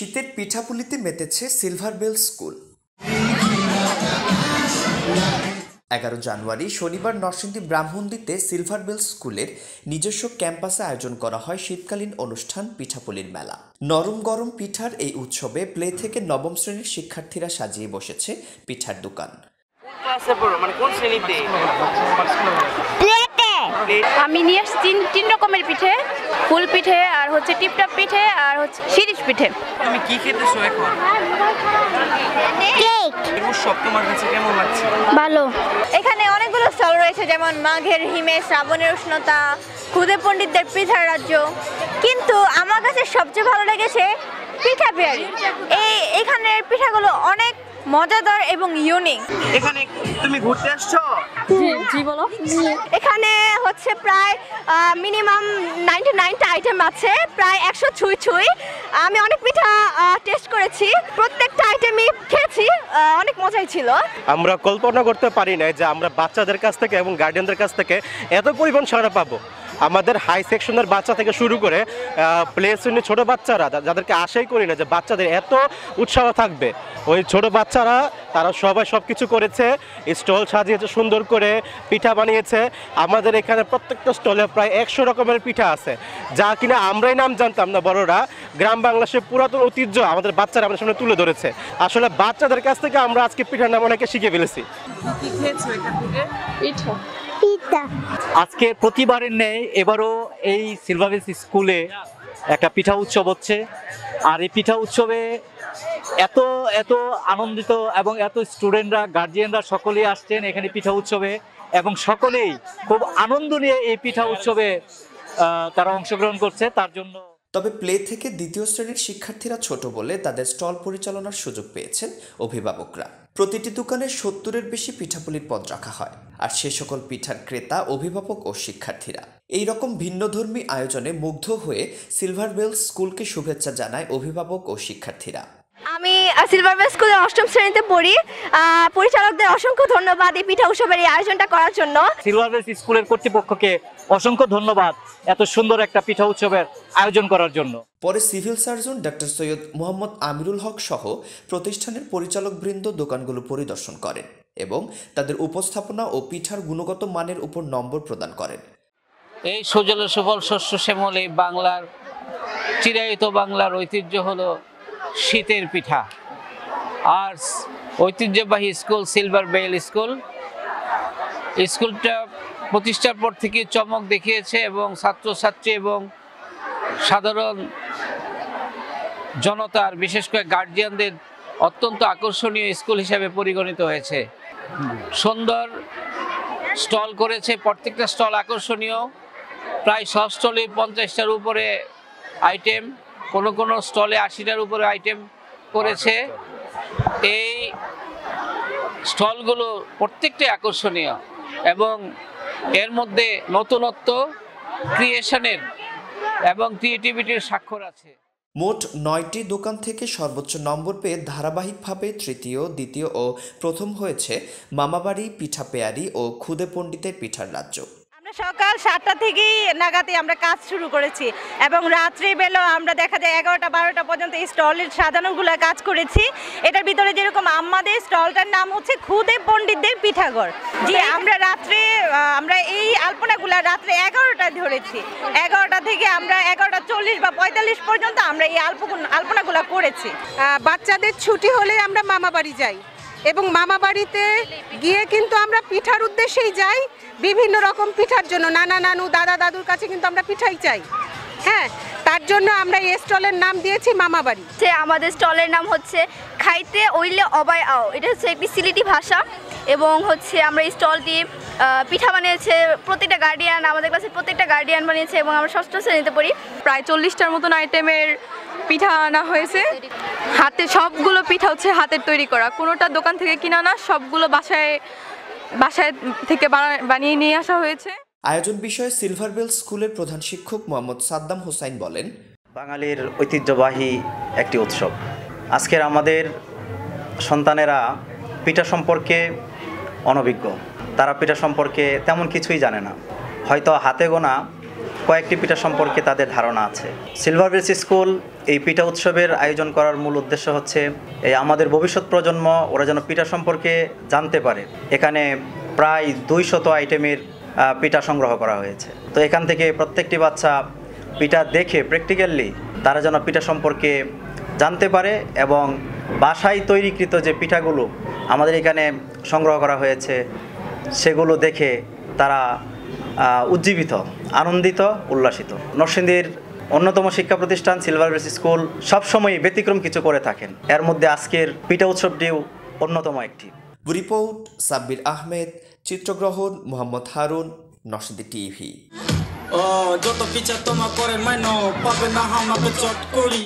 শীতের পিঠাপুলিতে মেতেছে silver bell school. 11 জানুয়ারি শনিবার Narsingdi ব্রাহ্মণদীতে silver bell স্কুলের নিজস্ব ক্যাম্পাসে আয়োজন করা হয় শীতকালীন অনুষ্ঠান পিঠাপুলির মেলা। নরম গরম পিঠার এই উৎসবে প্লে থেকে নবম শ্রেণীর শিক্ষার্থীরা সাজিয়ে বসেছে পিঠার দোকান। আমি নিয়ে আসছি তিন রকমের পিঠে, ফুল পিঠে আর হচ্ছে টিপটাপ পিঠে আর হচ্ছে শিরিষ পিঠে। তুমি কি খেতেছো এখন? কেক। সব তোমার কাছে কেমন লাগছে? ভালো। এখানে অনেকগুলো স্টল রয়েছে, যেমন মাঘের হিমে, শ্রাবণের উষ্ণতা, খুদে পণ্ডিতদের পিঠার রাজ্য। কিন্তু আমার কাছে সবচেয়ে ভালো লেগেছে পিঠা পেয়ারি। এখানের পিঠাগুলো অনেক মজাদার এবং ইউনিক। এখানে তুমি ঘুরতে আসছো? জি বলো। এখানে হচ্ছে প্রায় মিনিমাম 99টা আইটেম আছে, প্রায় 100 ছুঁই। আমি অনেক পিঠা টেস্ট করেছি, প্রত্যেকটা আইটেমই খেয়েছি, অনেক মজাই ছিল। আমরা কল্পনা করতে পারি না যে আমরা বাচ্চাদের কাছ থেকে এবং গার্ডিয়ানদের কাছ থেকে এত পরিমাণ সাড়া পাবো। আমাদের হাই সেকশনের বাচ্চা থেকে শুরু করে প্লে শ্রেণীর ছোটো বাচ্চারা, যাদেরকে আশাই করি না যে বাচ্চাদের এত উৎসাহ থাকবে, ওই ছোট বাচ্চারা তারা সবাই সব কিছু করেছে, স্টল সাজিয়েছে, সুন্দর করে পিঠা বানিয়েছে। আমাদের এখানে প্রত্যেকটা স্টলে প্রায় 100 রকমের পিঠা আছে, যা কিনা আমরাই নাম জানতাম না, বড়রা গ্রাম বাংলাদেশের পুরাতন ঐতিহ্য আমাদের বাচ্চারা আমাদের সামনে তুলে ধরেছে। আসলে বাচ্চাদের কাছ থেকে আমরা আজকে পিঠার নাম অনেকে শিখে ফেলেছি। আজকে প্রতিবারের ন্যায় এবারও এই সিলভার বেল স্কুলে একটা পিঠা উৎসব হচ্ছে। আর এই পিঠা উৎসবে এত আনন্দিত এবং এত স্টুডেন্টরা, গার্জিয়ানরা সকলেই আসছেন এখানে পিঠা উৎসবে, এবং সকলেই খুব আনন্দ নিয়ে এই পিঠা উৎসবে তারা অংশগ্রহণ করছে। তার জন্য তবে প্লে থেকে দ্বিতীয় শ্রেণীর শিক্ষার্থীরা ছোট বলে তাদের স্টল পরিচালনার সুযোগ পেয়েছেন অভিভাবকরা। প্রতিটি দোকানে 70-এর বেশি পিঠাপুলির পদ রাখা হয়, আর সে সকল পিঠার ক্রেতা অভিভাবক ও শিক্ষার্থীরা। এই রকম ভিন্নধর্মী আয়োজনে মুগ্ধ হয়ে সিলভার বেল স্কুলকে শুভেচ্ছা জানায় অভিভাবক ও শিক্ষার্থীরা। আমি সিলভার বেল স্কুলের 8ম শ্রেণীতে পড়ি। পরিচালকদের অসংখ্য ধন্যবাদ এই পিঠা উৎসবের এই আয়োজনটা করার জন্য। সিলভার বেল স্কুলের কর্তৃপক্ষকে অসংখ্য ধন্যবাদ এত সুন্দর একটা পিঠা উৎসবের আয়োজন করার জন্য। পরে civil surgeon doctor Syed Mohammad Amirul Haque সহ প্রতিষ্ঠানের পরিচালকবৃন্দ দোকানগুলো পরিদর্শন করেন এবং তাদের উপস্থাপনা ও পিঠার গুণগত মানের উপর নম্বর প্রদান করেন। এই সজল সুফল শস্য শ্যামল এই বাংলার চিরায়িত বাংলার ঐতিহ্য হলো শীতের পিঠা। আর ঐতিহ্যবাহী স্কুল সিলভার বেল স্কুল, স্কুলটা প্রতিষ্ঠার পর থেকে চমক দেখিয়েছে এবং ছাত্রছাত্রী এবং সাধারণ জনতার, বিশেষ করে গার্জিয়ানদের অত্যন্ত আকর্ষণীয় স্কুল হিসেবে পরিগণিত হয়েছে। সুন্দর স্টল করেছে, প্রত্যেকটা স্টল আকর্ষণীয়। প্রায় সব স্টলে 50টার উপরে আইটেম, কোনো স্টলে 80টার উপরে আইটেম করেছে। এই স্টলগুলো প্রত্যেকটাই আকর্ষণীয় এবং এর মধ্যে নতুনত্ব, ক্রিয়েশনের এবং ক্রিয়েটিভিটির স্বাক্ষর আছে। মোট 9টি দোকান থেকে সর্বোচ্চ নম্বর পেয়ে ধারাবাহিকভাবে তৃতীয়, দ্বিতীয় ও প্রথম হয়েছে মামাবাড়ি, পিঠা পেয়ারি ও খুদে পণ্ডিতের পিঠার রাজ্য। সকাল 7টা থেকেই নাগাদই আমরা কাজ শুরু করেছি এবং রাত্রিবেলা আমরা দেখা যায় 11টা-12টা পর্যন্ত এই স্টলের সাজানোগুলো কাজ করেছি। এটার ভিতরে যেরকম আমাদের স্টলটার নাম হচ্ছে খুদে পণ্ডিতদের পিঠাঘর। জি, আমরা এই আলপনাগুলো রাত্রে 11টায় ধরেছি। 11টা থেকে আমরা 11:40 বা 45 পর্যন্ত আমরা এই আলপনাগুলো করেছি। বাচ্চাদের ছুটি হলে আমরা মামা বাড়ি যাই এবং মামা বাড়িতে গিয়ে কিন্তু আমরা পিঠার উদ্দেশ্যেই যাই, বিভিন্ন রকম পিঠার জন্য। নানা নানু, দাদা দাদুর কাছে কিন্তু আমরা পিঠাই চাই। হ্যাঁ, তার জন্য আমরা এই স্টলের নাম দিয়েছি মামা বাড়ি। আমাদের স্টলের নাম হচ্ছে খাইতে ওইলে অবাই আও। এটা হচ্ছে একটি সিলেটি ভাষা এবং হচ্ছে আমরা এই স্টলটি পিঠা বানিয়েছে প্রত্যেকটা গার্ডিয়ান, আমাদের ক্লাসের প্রত্যেকটা গার্ডিয়ান বানিয়েছে এবং আমরা 6ষ্ঠ শ্রেণীতে পড়ি। প্রায় 40টার মতন আইটেমের পিঠা আনা হয়েছে। হাতে সবগুলো পিঠা হচ্ছে হাতের তৈরি করা, কোনোটা দোকান থেকে কিনা না, সবগুলো বাসায় থেকে বানিয়ে নিয়ে আসা হয়েছে। আয়োজন বিষয়ে সিলভার বেল স্কুলের প্রধান শিক্ষক মোহাম্মদ সাদ্দাম হোসাইন বলেন, বাঙালির ঐতিহ্যবাহী একটি উৎসব। আজকের আমাদের সন্তানেরা পিঠা সম্পর্কে অনভিজ্ঞ, তারা পিঠা সম্পর্কে তেমন কিছুই জানে না। হয়তো হাতে গোনা কয়েকটি পিঠা সম্পর্কে তাদের ধারণা আছে। সিলভার ব্রিজ স্কুল এই পিঠা উৎসবের আয়োজন করার মূল উদ্দেশ্য হচ্ছে এই আমাদের ভবিষ্যৎ প্রজন্ম ওরা যেন পিঠা সম্পর্কে জানতে পারে। এখানে প্রায় 200 আইটেমের পিঠা সংগ্রহ করা হয়েছে। তো এখান থেকে প্রত্যেকটি বাচ্চা পিঠা দেখে প্র্যাকটিক্যালি তারা যেন পিঠা সম্পর্কে জানতে পারে এবং বাসায় তৈরিকৃত যে পিঠাগুলো আমাদের এখানে সংগ্রহ করা হয়েছে সেগুলো দেখে তারা উজ্জীবিত, আনন্দিত, উল্লাসিত। নরসিংদীর অন্যতম শিক্ষা প্রতিষ্ঠান সিলভার ব্রিজ স্কুল সবসময়ই ব্যতিক্রম কিছু করে থাকেন, এর মধ্যে আজকের পিঠা উৎসবটিও অন্যতম একটি। রিপোর্ট সাব্বির আহমেদ, চিত্রগ্রহণ মোহাম্মদ হারুন, নরসিংদী টিভি। যত পিছা তোমার করে মাইনো পাবে না আমাকে চট করি।